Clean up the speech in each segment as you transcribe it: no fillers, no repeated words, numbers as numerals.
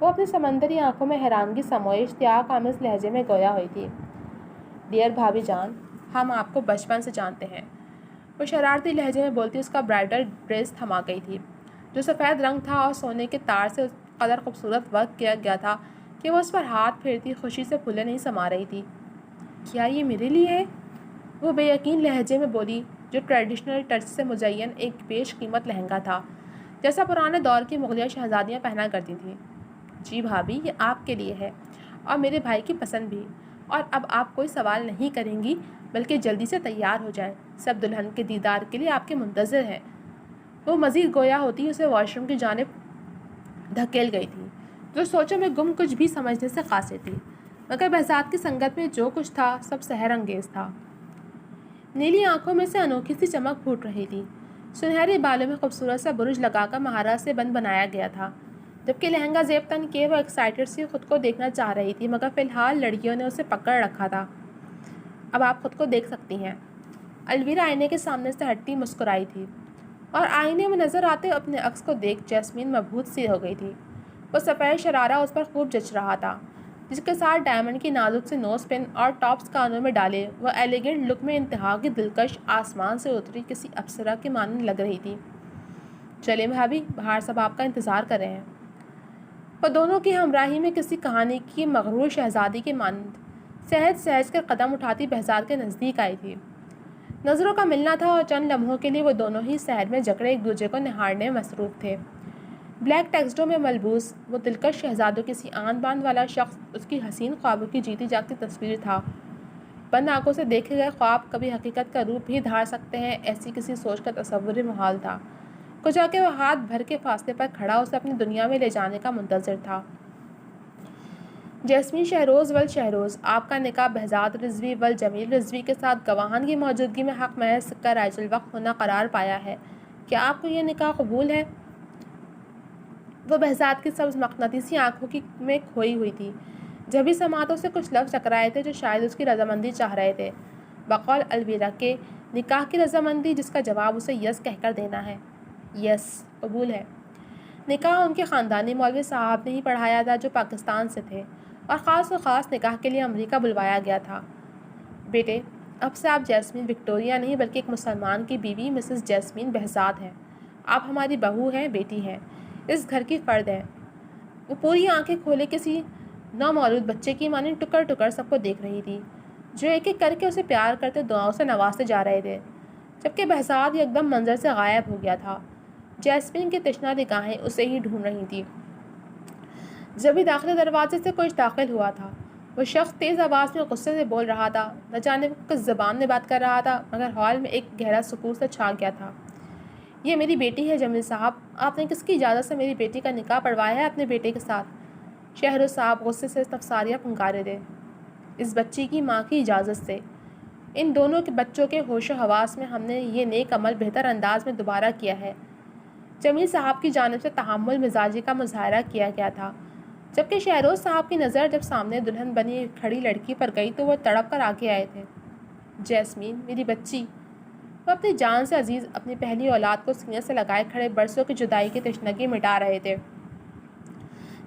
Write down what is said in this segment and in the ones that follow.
وہ اپنی سمندری آنکھوں میں حیرانگی سموئے اشتیاق آمیز لہجے میں گویا ہوئی تھی۔ ڈیئر بھابھی جان، ہم آپ کو بچپن سے جانتے ہیں۔ وہ شرارتی لہجے میں بولتی اس کا برائڈل ڈریس تھما گئی تھی، جو سفید رنگ تھا اور سونے کے تار سے اس قدر خوبصورت ورک کیا گیا تھا کہ وہ اس پر ہاتھ پھیرتی خوشی سے پھولے نہیں سما رہی تھی۔ کیا یہ میرے لیے ہے؟ وہ بے یقین لہجے میں بولی، جو ٹریڈیشنل ٹچ سے مزین ایک بیش قیمت لہنگا تھا، جیسا پرانے دور کی مغلیہ شہزادیاں پہنا کرتی تھیں۔ جی بھابھی، یہ آپ کے لیے ہے اور میرے بھائی کی پسند بھی، اور اب آپ کوئی سوال نہیں کریں گی بلکہ جلدی سے تیار ہو جائیں، سب دلہن کے دیدار کے لیے آپ کے منتظر ہیں۔ وہ مزید گویا ہوتی اسے واش روم کی جانب دھکیل گئی تھی، جو سوچوں میں گم کچھ بھی سمجھنے سے قاصر تھی، مگر بہزاد کی سنگت میں جو کچھ تھا سب سحر انگیز تھا۔ نیلی آنکھوں میں سے انوکھی سی چمک پھوٹ رہی تھی، سنہرے بالوں میں خوبصورت سا برج لگا کر مہارت سے بند بنایا گیا تھا، جبکہ لہنگا زیب تن کے وہ ایکسائٹڈ سی خود کو دیکھنا چاہ رہی تھی، مگر فی الحال لڑکیوں نے اسے پکڑ رکھا تھا۔ اب آپ خود کو دیکھ سکتی ہیں۔ الویرا آئینے کے سامنے سے ہٹتی مسکرائی تھی، اور آئینے میں نظر آتے اپنے عکس کو دیکھ جیسمین مبہوت سی ہو گئی تھی۔ وہ سفید شرارہ اس پر خوب جچ رہا تھا، جس کے ساتھ ڈائمنڈ کی نازک سے نوز پن اور ٹاپس کانوں میں ڈالے وہ ایلیگنٹ لک میں انتہا کی دلکش آسمان سے اتری کسی اپسرا کے مانند لگ رہی تھی۔ چلیں بھابھی، باہر سب آپ کا انتظار کر رہے ہیں۔ وہ دونوں کی ہمراہی میں کسی کہانی کی مغرور شہزادی کے مانند سہج سہج کر قدم اٹھاتی بہزاد کے نزدیک آئی تھی۔ نظروں کا ملنا تھا اور چند لمحوں کے لیے وہ دونوں ہی سحر میں جکڑے ایک دوسرے کو نہارنے میں مصروف تھے۔ بلیک ٹیکسٹوں میں ملبوس وہ دلکش شہزادوں کسی آن بان والا شخص اس کی حسین خوابوں کی جیتی جاگتی تصویر تھا۔ بند آنکھوں سے دیکھے گئے خواب کبھی حقیقت کا روپ بھی دھار سکتے ہیں، ایسی کسی سوچ کا تصور محال تھا۔ کچا کہ وہ ہاتھ بھر کے فاصلے پر کھڑا اسے اپنی دنیا میں لے جانے کا منتظر تھا۔ جیسمین شہروز ول شہروز، آپ کا نکاح بہزاد رضوی ول جمیل رضوی کے ساتھ گواہان کی موجودگی میں حق محض سکہ رائج الوقت ہونا قرار پایا ہے۔ کیا آپ کو یہ نکاح قبول ہے؟ وہ بہزاد کی سبز مقناطیسی آنکھوں میں کھوئی ہوئی تھی، جبھی سماعتوں سے کچھ لفظ ٹکرائے تھے جو شاید اس کی رضامندی چاہ رہے تھے، بقول الویرا کے نکاح کی رضامندی، جس کا جواب اسے یس کہہ کر دینا ہے۔ یس، قبول ہے۔ نکاح ان کے خاندانی مولوی صاحب نے ہی پڑھایا تھا، جو پاکستان سے تھے، اور خاص نکاح کے لیے امریکہ بلوایا گیا تھا۔ بیٹے، اب سے آپ جیسمین وکٹوریہ نہیں بلکہ ایک مسلمان کی بیوی مسز جیسمین بہزاد ہیں۔ آپ ہماری بہو ہیں، بیٹی ہیں، اس گھر کی فرد ہیں۔ وہ پوری آنکھیں کھولے کسی نومولود بچے کی مانند ٹکر ٹکر سب کو دیکھ رہی تھی، جو ایک ایک کر کے اسے پیار کرتے دعاؤں سے نوازتے جا رہے تھے، جبکہ بہزاد یکدم منظر سے غائب ہو گیا تھا۔ جیسمین کی تشنہ نگاہیں اسے ہی ڈھونڈ رہی تھی۔ جبھی داخلی دروازے سے کوئی داخل ہوا تھا، وہ شخص تیز آواز میں غصے سے بول رہا تھا، نہ جانے وہ کس زبان میں بات کر رہا تھا، مگر ہال میں ایک گہرا سکون سے چھا گیا تھا۔ یہ میری بیٹی ہے جمیل صاحب، آپ نے کس کی اجازت سے میری بیٹی کا نکاح پڑھوایا ہے اپنے بیٹے کے ساتھ؟ شہروز صاحب غصے سے استفساریہ پھنکارے تھے۔ اس بچی کی ماں کی اجازت سے۔ ان دونوں کے بچوں کے ہوش و حواس میں ہم نے یہ نیک عمل بہتر انداز میں دوبارہ کیا ہے۔ جمیل صاحب کی جانب سے تحمل مزاجی کا مظاہرہ کیا گیا تھا، جبکہ شہروز صاحب کی نظر جب سامنے دلہن بنی کھڑی لڑکی پر گئی تو وہ تڑپ کر آگے آئے تھے۔ جیسمین، میری بچی۔ وہ اپنی جان سے عزیز اپنی پہلی اولاد کو سینے سے لگائے کھڑے برسوں کی جدائی کی تشنگی مٹا رہے تھے،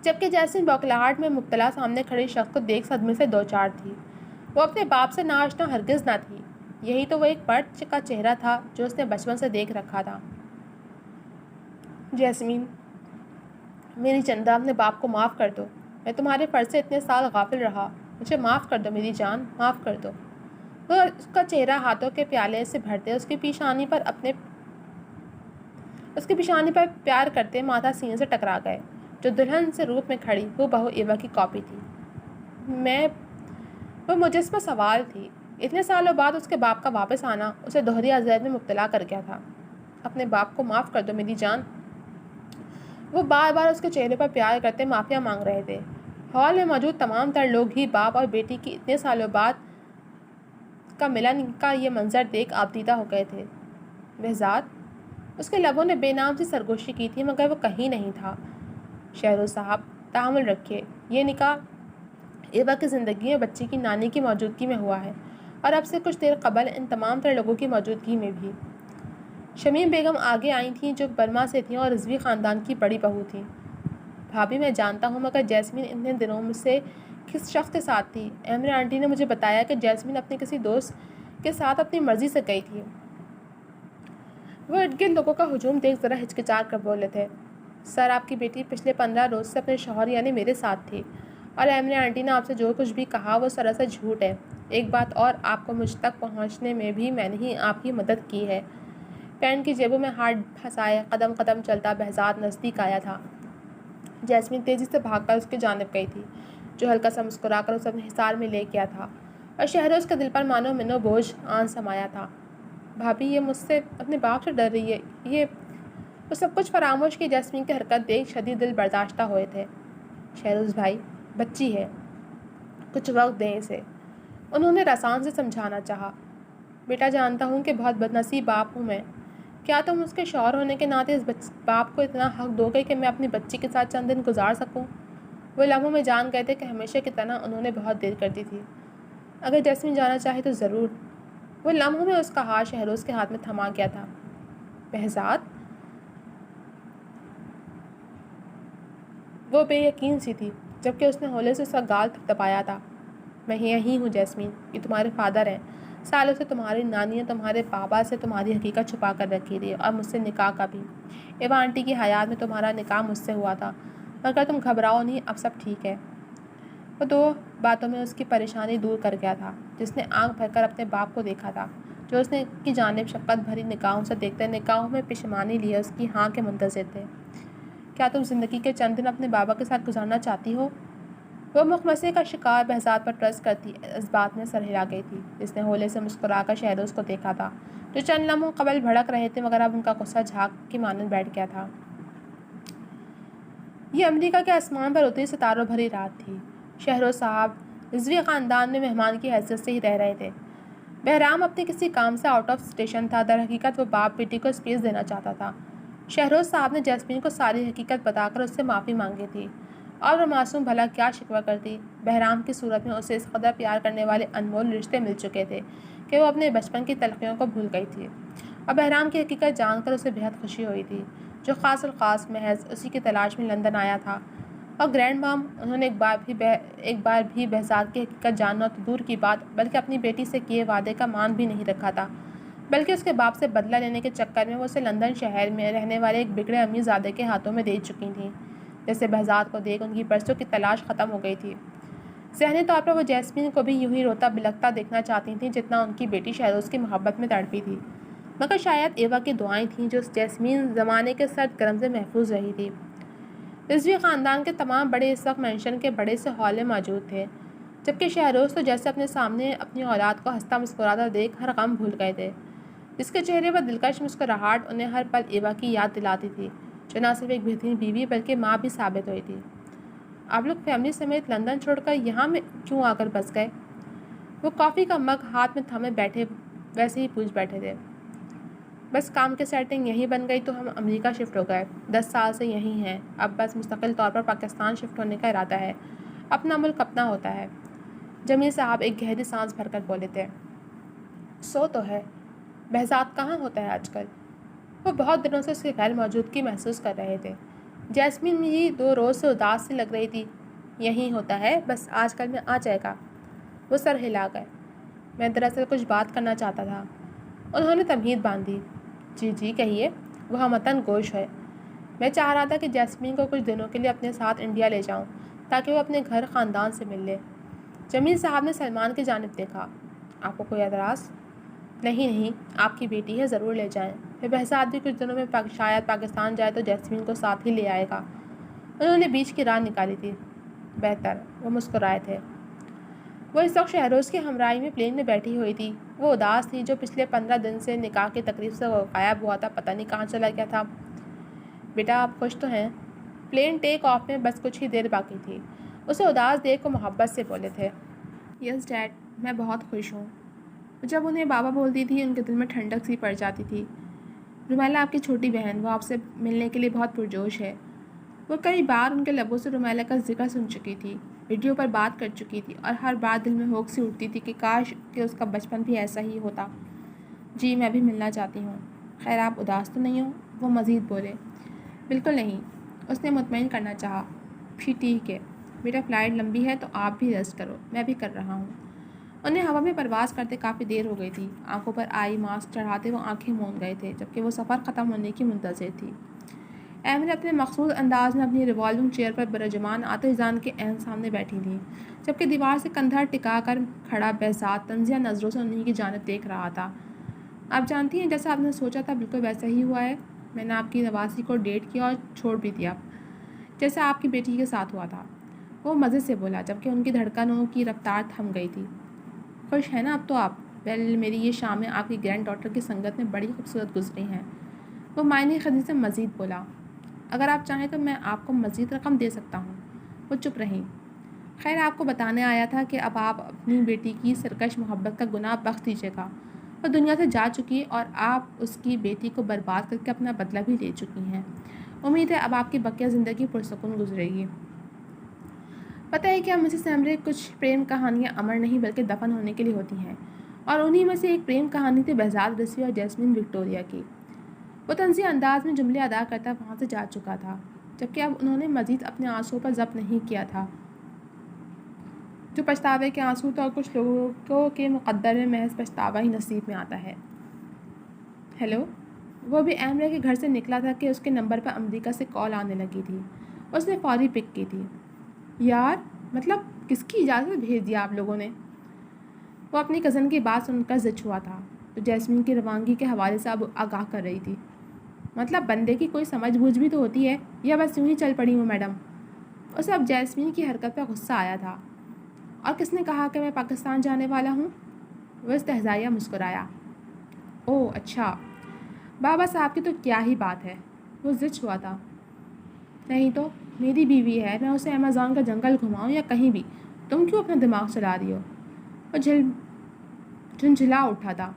جبکہ جیسمین بوکھلاہٹ میں مبتلا سامنے کھڑے شخص کو دیکھ صدمے سے دوچار تھی۔ وہ اپنے باپ سے ناآشنا ہرگز نہ تھی، یہی تو وہ ایک مرد کا چہرہ تھا جو اس نے بچپن سے دیکھ رکھا تھا۔ جیسمین، میری چندہ، اپنے باپ کو معاف کر دو، میں تمہارے فرض سے اتنے سال غافل رہا، مجھے معاف کر دو میری جان، معاف کر دو۔ وہ اس کا چہرہ ہاتھوں کے پیالے سے بھرتے اس کی پیشانی پر پیار کرتے ماتھا سینے سے ٹکرا گئے، جو دلہن سے روپ میں کھڑی ہو بہو ایوا کی کاپی تھی۔ وہ مجسمہ سوال تھی۔ اتنے سالوں بعد اس کے باپ کا واپس آنا اسے دوہری اذیت میں مبتلا کر گیا تھا۔ اپنے باپ کو معاف کر دو میری جان۔ وہ بار بار اس کے چہرے پر پیار کرتے معافیا مانگ رہے تھے۔ ہال میں موجود تمام تر لوگ ہی باپ اور بیٹی کی اتنے سالوں بعد کا ملن کا یہ منظر دیکھ آبدیدہ ہو گئے تھے۔ بہزاد، اس کے لبوں نے بے نام سی سرگوشی کی تھی، مگر وہ کہیں نہیں تھا۔ شہروز صاحب، تحمل رکھیے، یہ نکاح ایوا کی زندگی میں بچی کی نانی کی موجودگی میں ہوا ہے، اور اب سے کچھ دیر قبل ان تمام تر لوگوں کی موجودگی میں بھی۔ شمیم بیگم آگے آئی تھیں، جو برما سے تھیں اور رضوی خاندان کی بڑی بہو تھیں۔ بھابھی میں جانتا ہوں مگر جیسمین اتنے دنوں مجھ سے کس شخص کے ساتھ تھی؟ ایمن آنٹی نے مجھے بتایا کہ جیسمین اپنے کسی دوست کے ساتھ اپنی مرضی سے گئی تھی۔ وہ ارد گرد لوگوں کا ہجوم دیکھ ذرا ہچکچا کر بولے تھے، سر آپ کی بیٹی پچھلے 15 روز سے اپنے شوہر یعنی میرے ساتھ تھی، اور ایمن آنٹی نے آپ سے جو کچھ بھی کہا وہ سراسر جھوٹ ہے۔ ایک بات اور، آپ کو مجھ تک پہنچنے میں بھی میں نے ہی آپ کی مدد کی ہے۔ پینٹ کی جیبوں میں ہاتھ پھنسائے قدم قدم چلتا بہزاد نزدیک آیا تھا۔ جیسمین تیزی سے بھاگ کر اس کی جانب گئی تھی، جو ہلکا سا مسکرا کر اسے اپنے حصار میں لے گیا تھا، اور شہروز کے دل پر مانو منو بوجھ آن سمایا تھا۔ بھابھی یہ مجھ سے اپنے باپ سے ڈر رہی ہے، یہ وہ سب کچھ فراموش کی جیسمین کی حرکت دیکھ شدید دل برداشتہ ہوئے تھے۔ شہروز بھائی، بچی ہے، کچھ وقت دیں اسے، انہوں نے رسان سے سمجھانا چاہا۔ بیٹا جانتا ہوں کہ بہت بدنصیب باپ ہوں میں، کیا تم اس کے شوہر ہونے کے ناطے اس باپ کو اتنا حق دو گے کہ میں اپنی بچی کے ساتھ چند دن گزار سکوں؟ وہ لمحوں میں جان گئے تھے کہ ہمیشہ کی طرح انہوں نے بہت دیر کر دی تھی۔ اگر جیسمین جانا چاہے تو ضرور۔ وہ لمحوں میں اس کا ہاتھ شہروز کے ہاتھ میں تھما گیا تھا۔ بہزاد؟ وہ بے یقین سی تھی، جبکہ اس نے ہولے سے اس کا گال تھپتھپایا تھا۔ میں یہی ہوں جیسمین، یہ تمہارے فادر ہیں۔ سالوں سے تمہاری نانی نے تمہارے بابا سے تمہاری حقیقت چھپا کر رکھی تھی، اور مجھ سے نکاح کا بھی۔ ایوا آنٹی کی حیات میں تمہارا نکاح مجھ سے ہوا تھا، مگر تم گھبراؤ نہیں، اب سب ٹھیک ہے۔ وہ 2 باتوں میں اس کی پریشانی دور کر گیا تھا۔ جس نے آنکھ بھر کر اپنے باپ کو دیکھا تھا، جو اس نے کی جانب شفقت بھری نگاہوں سے دیکھتے نگاہوں میں پشیمانی لیے اس کی ہاں کے منتظر تھے۔ کیا تم زندگی کے چند دن اپنے بابا کے ساتھ گزارنا چاہتی ہو؟ وہ مخمصے کا شکار بہزاد پر ٹرسٹ کرتی اس بات میں سر ہلا گئی تھی، جس نے ہولے سے مسکرا کر شہروز کو دیکھا تھا، جو چند لمحوں قبل بھڑک رہے تھے مگر اب ان کا غصہ جھاگ کی مانند بیٹھ گیا تھا۔ یہ امریکہ کے آسمان پر اتری ستاروں بھری رات تھی۔ شہروز صاحب رضوی خاندان میں مہمان کی حیثیت سے ہی رہ رہے تھے۔ بہرام اپنے کسی کام سے آؤٹ آف اسٹیشن تھا، در حقیقت وہ باپ بیٹی کو اسپیس دینا چاہتا تھا۔ شہروز صاحب نے جیسمین کو ساری حقیقت بتا کر اس سے معافی مانگی تھی، اور وہ معصوم بھلا کیا شکوہ کرتی؟ بہرام کی صورت میں اسے اس قدر پیار کرنے والے انمول رشتے مل چکے تھے کہ وہ اپنے بچپن کی تلخیوں کو بھول گئی تھی، اور بہرام کی حقیقت جان کر اسے بہت خوشی ہوئی تھی، جو خاص الخاص محض اسی کی تلاش میں لندن آیا تھا۔ اور گرینڈ مام، انہوں نے ایک بار بھی بہزاد کی حقیقت جاننا تو دور کی بات بلکہ اپنی بیٹی سے کیے وعدے کا مان بھی نہیں رکھا تھا، بلکہ اس کے باپ سے بدلہ لینے کے چکر میں وہ اسے لندن شہر میں رہنے والے ایک بگڑے امیر زادے کے ہاتھوں میں دے چکی تھیں۔ جیسے بہزاد کو دیکھ ان کی برسوں کی تلاش ختم ہو گئی تھی۔ ذہنی طور پر وہ جیسمین کو بھی یوں ہی روتا بلکتا دیکھنا چاہتی تھیں جتنا ان کی بیٹی شہروز کی محبت میں تڑپی تھی، مگر شاید ایوا کی دعائیں تھیں جو جیسمین زمانے کے سرد گرم سے محفوظ رہی تھی۔ رضوی خاندان کے تمام بڑے اس وقت مینشن کے بڑے سے ہال میں موجود تھے، جبکہ شہروز تو جیسے اپنے سامنے اپنی اولاد کو ہنستا مسکراتا دیکھ ہر غم بھول گئے تھے۔ جس کے چہرے پر دلکش مسکراہٹ انہیں ہر پل ایوا کی یاد دلاتی تھی، جو نہ صرف ایک بہترین بیوی بلکہ ماں بھی ثابت ہوئی تھی۔ آپ لوگ فیملی سمیت لندن چھوڑ کر یہاں میں کیوں آ کر بس گئے؟ وہ کافی کا مگ ہاتھ میں تھامے بیٹھے ویسے ہی پوچھ بیٹھے تھے۔ بس کام کی سیٹنگ یہیں بن گئی تو ہم امریکہ شفٹ ہو گئے، 10 سال سے یہیں ہیں، اب بس مستقل طور پر پاکستان شفٹ ہونے کا ارادہ ہے۔ اپنا ملک اپنا ہوتا ہے۔ جمیل صاحب ایک گہری سانس بھر کر بولے تھے۔ سو تو ہے، بہزاد کہاں ہوتا ہے آج کل؟ وہ بہت دنوں سے اس کی غیر موجودگی محسوس کر رہے تھے۔ جیسمین بھی 2 روز سے اداس سی لگ رہی تھی۔ یہیں ہوتا ہے، بس آج کل میں آ جائے گا۔ وہ سر ہلا گئے۔ میں دراصل کچھ بات کرنا چاہتا تھا۔ انہوں نے تمہید باندھی۔ جی جی کہیے، وہ ہمتن گوش ہے۔ میں چاہ رہا تھا کہ جیسمین کو کچھ دنوں کے لیے اپنے ساتھ انڈیا لے جاؤں تاکہ وہ اپنے گھر خاندان سے مل لے۔ جمیل صاحب نے سلمان کی جانب دیکھا۔ آپ کو کوئی اعتراض؟ نہیں، آپ کی بیٹی ہے، ضرور لے جائیں۔ پھر بہزاد بھی کچھ دنوں میں شاید پاکستان جائے تو جیسمین کو ساتھ ہی لے آئے گا۔ انہوں نے بیچ کی راہ نکالی تھی۔ بہتر، وہ مسکرائے تھے۔ وہ اس وقت شہروز کی ہمراہی میں پلین میں بیٹھی ہوئی تھی۔ وہ اداس تھی، جو پچھلے 15 دن سے نکاح کی تقریب سے غائب ہوا تھا، پتہ نہیں کہاں چلا گیا تھا۔ بیٹا آپ خوش تو ہیں؟ پلین ٹیک آف میں بس کچھ ہی دیر باقی تھی۔ اسے اداس دیکھ کو محبت سے بولے تھے۔ یس ڈیڈ، میں بہت خوش ہوں۔ جب انہیں بابا بولتی تھی ان کے دل میں ٹھنڈک سی پڑ جاتی تھی۔ رومیلا آپ کی چھوٹی بہن، وہ آپ سے ملنے کے لیے بہت پرجوش ہے۔ وہ کئی بار ان کے لبوں سے رومیلا کا ذکر سن چکی تھی، ویڈیو پر بات کر چکی تھی، اور ہر بار دل میں ہوک سی اٹھتی تھی کہ کاش کہ اس کا بچپن بھی ایسا ہی ہوتا۔ جی میں بھی ملنا چاہتی ہوں۔ خیر آپ اداس تو نہیں ہو؟ وہ مزید بولے۔ بالکل نہیں، اس نے مطمئن کرنا چاہا۔ ٹھیک ہے، میرا فلائٹ لمبی ہے تو آپ بھی ریسٹ کرو، میں بھی کر رہا ہوں۔ انہیں ہوا میں پرواز کرتے کافی دیر ہو گئی تھی۔ آنکھوں پر آئی ماسک چڑھاتے وہ آنکھیں موند گئے تھے، جبکہ وہ سفر ختم ہونے کی منتظر تھی۔ ایمن اپنے مخصوص انداز میں اپنی ریوالونگ چیئر پر برجمان آتش زن کے عین سامنے بیٹھی تھی، جبکہ دیوار سے کندھا ٹکا کر کھڑا بہزاد طنزیہ نظروں سے انہیں کی جانب دیکھ رہا تھا۔ آپ جانتی ہیں، جیسا آپ نے سوچا تھا بالکل ویسا ہی ہوا ہے۔ میں نے آپ کی نواسی کو ڈیٹ کیا اور چھوڑ بھی دیا، جیسا آپ کی بیٹی کے ساتھ ہوا تھا، وہ مزے سے بولا، جبکہ ان کی دھڑکنوں کی رفتار تھم گئی تھی۔ خوش ہیں نا اب تو آپ؟ ویل، میری یہ شامیں آپ کی گرینڈ ڈاٹر کی سنگت میں بڑی خوبصورت گزری ہیں، وہ معنی خزی سے مزید بولا۔ اگر آپ چاہیں تو میں آپ کو مزید رقم دے سکتا ہوں۔ وہ چپ رہیں۔ خیر، آپ کو بتانے آیا تھا کہ اب آپ اپنی بیٹی کی سرکش محبت کا گناہ بخش دیجیے گا۔ وہ دنیا سے جا چکی اور آپ اس کی بیٹی کو برباد کر کے اپنا بدلہ بھی لے چکی ہیں۔ امید ہے اب آپ کی بقیہ زندگی پرسکون گزرے گی۔ پتہ ہے کیا مسز ایمرے، کچھ پریم کہانیاں امر نہیں بلکہ دفن ہونے کے لیے ہوتی ہیں، اور انہی میں سے ایک پریم کہانی تھی بہزاد رضوی اور جیسمین وکٹوریہ کی۔ وہ طنزی انداز میں جملے ادا کرتا وہاں سے جا چکا تھا، جبکہ اب انہوں نے مزید اپنے آنسوؤں پر ضبط نہیں کیا تھا، جو پچھتاوے کے آنسو تھے، اور کچھ لوگوں کے مقدر میں محض پچھتاوا ہی نصیب میں آتا ہے۔ ہیلو، وہ بھی ایمرے کے گھر سے نکلا تھا کہ اس کے نمبر پر امریکہ سے کال آنے لگی تھی۔ اس نے فوری پک کی تھی۔ یار، مطلب کس کی اجازت بھیج دیا آپ لوگوں نے؟ وہ اپنی کزن کی بات سن کر زچ ہوا تھا، تو جیسمین کی روانگی کے حوالے سے اب آگاہ کر رہی تھی۔ مطلب بندے کی کوئی سمجھ بوجھ بھی تو ہوتی ہے، یا بس یوں ہی چل پڑی ہوں میڈم؟ اسے اب جیسمین کی حرکت پہ غصہ آیا تھا۔ اور کس نے کہا کہ میں پاکستان جانے والا ہوں؟ وہ استہزائیہ مسکرایا۔ اوہ اچھا، بابا صاحب کی تو کیا ہی بات ہے، وہ زچ ہوا تھا۔ نہیں تو، میری بیوی ہے، میں اسے ایمیزون کا جنگل گھماؤں یا کہیں بھی، تم کیوں اپنا دماغ چلا رہی ہو؟ وہ جھنجھلا اٹھا تھا۔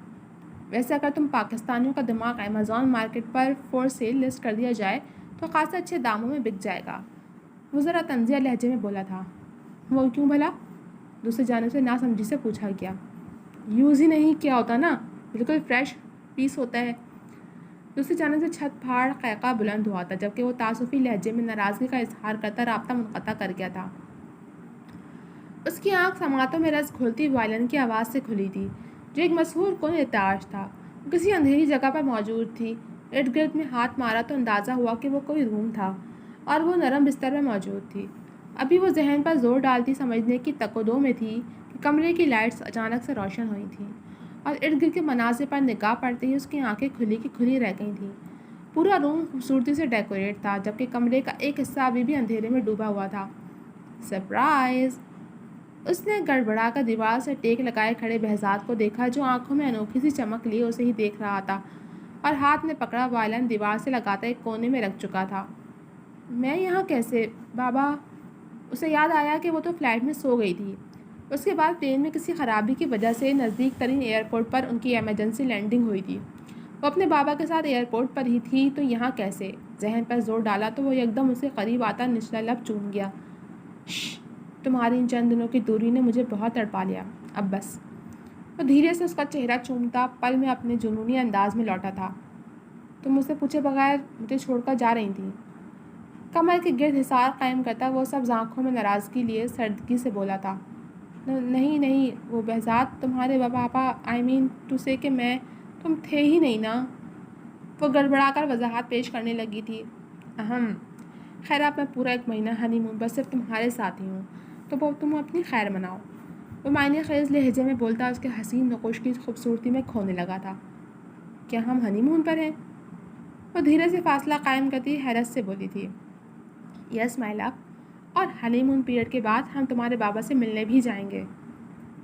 ویسے اگر تم پاکستانیوں کا دماغ ایمیزون مارکیٹ پر فور سیل لسٹ کر دیا جائے تو خاصے اچھے داموں میں بک جائے گا، وہ ذرا طنزیہ لہجے میں بولا تھا۔ وہ کیوں بھلا؟ دوسری جانب سے ناسمجھی سے پوچھا گیا۔ یوز ہی نہیں کیا ہوتا نا، بالکل فریش پیس ہوتا ہے۔ دوسری جانب سے چھت پھاڑ قہقہ بلند ہوا تھا، جبکہ وہ تعسفی لہجے میں ناراضگی کا اظہار کرتا رابطہ منقطع کر گیا تھا۔ اس کی آنکھ سماعتوں میں رس گھولتی وائلن کی آواز سے کھلی تھی، جو ایک مشہور کن ارتعاش تھا۔ وہ کسی اندھیری جگہ پر موجود تھی۔ ارد گرد میں ہاتھ مارا تو اندازہ ہوا کہ وہ کوئی روم تھا، اور وہ نرم بستر میں موجود تھی۔ ابھی وہ ذہن پر زور ڈالتی سمجھنے کی تکدو میں تھی کہ کمرے کی لائٹس اچانک سے روشن ہوئی تھیں، اور ارد گرد کے مناظر پر نگاہ پڑتے ہی اس کی آنکھیں کھلی کی کھلی رہ گئی تھیں۔ پورا روم خوبصورتی سے ڈیکوریٹ تھا، جبکہ کمرے کا ایک حصہ ابھی بھی اندھیرے میں ڈوبا ہوا تھا۔ سرپرائز! اس نے گڑبڑا کر دیوار سے ٹیک لگائے کھڑے بہزاد کو دیکھا، جو آنکھوں میں انوکھی سی چمک لیے اسے ہی دیکھ رہا تھا، اور ہاتھ میں پکڑا وائلن دیوار سے لگاتا ایک کونے میں رکھ چکا تھا۔ میں یہاں کیسے، بابا؟ اسے یاد آیا کہ وہ تو فلائٹ میں سو گئی تھی۔ اس کے بعد پلین میں کسی خرابی کی وجہ سے نزدیک ترین ایئرپورٹ پر ان کی ایمرجنسی لینڈنگ ہوئی تھی۔ وہ اپنے بابا کے ساتھ ایئرپورٹ پر ہی تھی، تو یہاں کیسے؟ ذہن پر زور ڈالا تو وہ یکدم اس کے قریب آتا نچلا لب چوم گیا۔ شش، تمہاری ان چند دنوں کی دوری نے مجھے بہت تڑپا لیا، اب بس۔ وہ دھیرے سے اس کا چہرہ چومتا پل میں اپنے جنونی انداز میں لوٹا تھا۔ تم مجھ سے پوچھے بغیر مجھے چھوڑ کر جا رہی تھیں؟ کمر کے گرد حصار قائم کرتا وہ سب آنکھوں میں ناراضگی لیے سردگی سے بولا تھا۔ نہیں، وہ بہزاد تمہارے پاپا، آئی مین ٹو سے کہ تم تھے ہی نہیں نا۔ وہ گڑبڑا کر وضاحت پیش کرنے لگی تھی۔ خیر، اب میں پورا 1 مہینہ ہنی مون پر صرف تمہارے ساتھ ہی ہوں، تو تم اپنی خیر مناؤ۔ وہ معنی خیز لہجے میں بولتا اس کے حسین نقوش کی خوبصورتی میں کھونے لگا تھا۔ کیا ہم ہنی مون پر ہیں؟ وہ دھیرے سے فاصلہ قائم کرتی حیرت سے بولی تھی۔ یس مائی لو، اور ہنی مون پیریڈ کے بعد ہم تمہارے بابا سے ملنے بھی جائیں گے۔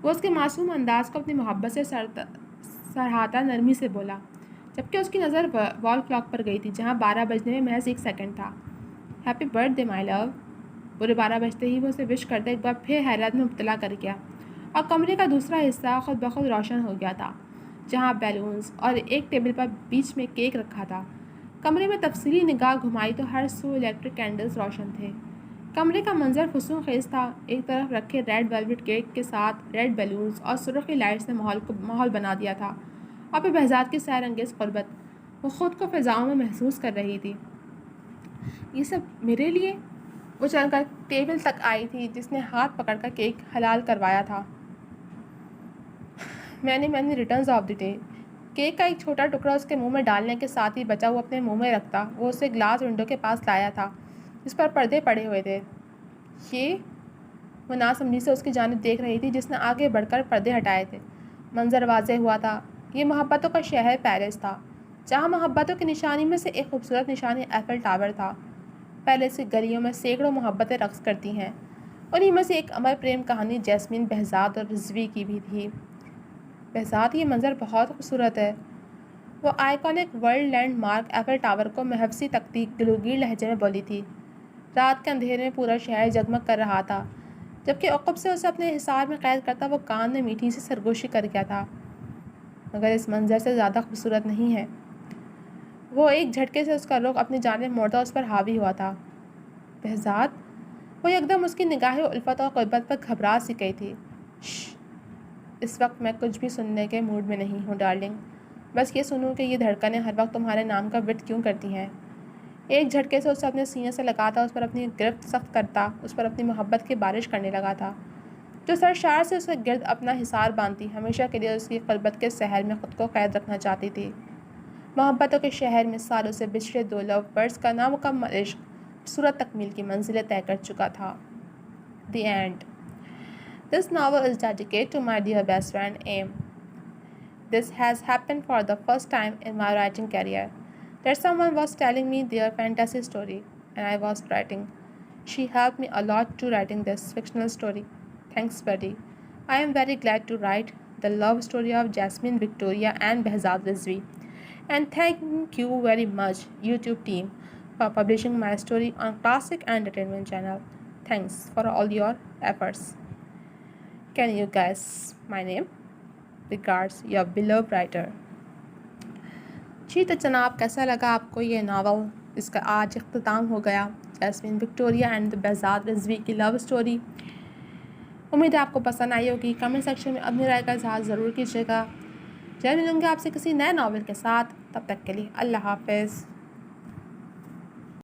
وہ اس کے معصوم انداز کو اپنی محبت سے سراہتا نرمی سے بولا، جبکہ اس کی نظر وال کلاک پر گئی تھی، جہاں 12 بجنے میں محض 1 سیکنڈ تھا۔ ہیپی برتھ ڈے مائی لو! پورے 12 بجتے ہی وہ اسے وش کرتے ایک بار پھر حیرت میں مبتلا کر گیا، اور کمرے کا دوسرا حصہ خود بخود روشن ہو گیا تھا، جہاں بیلونز اور ایک ٹیبل پر بیچ میں کیک رکھا تھا۔ کمرے میں تفصیلی نگاہ گھمائی تو ہر سو الیکٹرک کینڈلز روشن تھے۔ کمرے کا منظر فسوں خیز تھا۔ ایک طرف رکھے ریڈ ویلویٹ کیک کے ساتھ ریڈ بیلونز اور سرخی لائٹس نے ماحول بنا دیا تھا، اور پھر بہزاد کی سیر انگیز قربت وہ خود کو فضاؤں میں محسوس کر رہی تھی۔ یہ سب میرے لیے؟ وہ چل کر ٹیبل تک آئی تھی جس نے ہاتھ پکڑ کر کیک حلال کروایا تھا. Many returns of the day. Cake کا ایک چھوٹا ٹکڑا اس کے منہ میں ڈالنے کے ساتھ ہی بچا وہ اپنے منہ میں رکھتا. وہ اسے گلاس ونڈو کے پاس لایا تھا جس پر پردے پڑے ہوئے تھے. یہ وہ ناسمجھی سے اس کی جانب دیکھ رہی تھی جس نے آگے بڑھ کر پردے ہٹائے تھے. منظر واضح ہوا تھا. یہ محبتوں کا شہر پیرس تھا جہاں محبتوں کی نشانی میں سے ایک خوبصورت نشانی ایفل ٹاور تھا. پیرس کی گلیوں میں سینکڑوں محبتیں رقص کرتی ہیں. انہیں میں سے ایک امر پریم کہانی جیسمین، بہزاد اور رضوی کی بھی تھی. بہزاد، یہ منظر بہت خوبصورت ہے. وہ iconic world landmark Eiffel Tower کو محبسی تکتی گلوگیر لہجے میں بولی تھی. رات کے اندھیرے میں پورا شہر جگمگ کر رہا تھا جبکہ عقب سے اسے اپنے حصار میں قید کرتا وہ کان میں میٹھی سی سرگوشی کر گیا تھا. مگر اس منظر سے زیادہ خوبصورت نہیں ہے. وہ ایک جھٹکے سے اس کا رخ اپنی جانب موڑتا اس پر حاوی ہوا تھا. بہزاد، وہ یکدم اس کی نگاہیں الفت اور قربت پر گھبرا سی گئی تھی. شش، اس وقت میں کچھ بھی سننے کے موڈ میں نہیں ہوں ڈارلنگ. بس یہ سنوں کہ یہ دھڑکنیں ہر وقت تمہارے نام کا ورد کیوں کرتی ہیں. ایک جھٹکے سے اسے اپنے سینے سے لگاتا، اس پر اپنی گرفت سخت کرتا، اس پر اپنی محبت کی بارش کرنے لگا تھا جو سرشار سے اسے گرد اپنا حصار باندھتی ہمیشہ کے لیے اس کی قربت کے سحر میں خود کو قید رکھنا چاہتی تھی. محبتوں کے شہر میں سالوں سے بچھڑے دو لو برڈز کا نامکمل عشق صورت تکمیل کی منزلیں طے کر چکا تھا. The end. This novel is dedicated to my dear best friend Aim. This has happened for the first time in my writing career, that someone was telling me their fantasy story and I was writing. She helped me a lot to writing this fictional story. Thanks, buddy. I am very glad to write the love story of Jasmine Victoria and Behzad Rizvi. And thank you very much, YouTube team, for publishing my story on Classic Entertainment Channel. Thanks for all your efforts. Can you guess my name? Regards, your beloved writer. جی تو جناب، کیسا لگا آپ کو یہ novel? اس کا آج اختتام ہو گیا، jasmine Victoria and Behzad Rizvi کی لو اسٹوری. امید ہے آپ کو پسند آئی ہوگی. کمنٹ سیکشن میں اپنی رائے کا اظہار ضرور کیجیے گا. جلد ملوں گے آپ سے کسی نئے ناول کے ساتھ. تب تک کے لیے اللہ حافظ.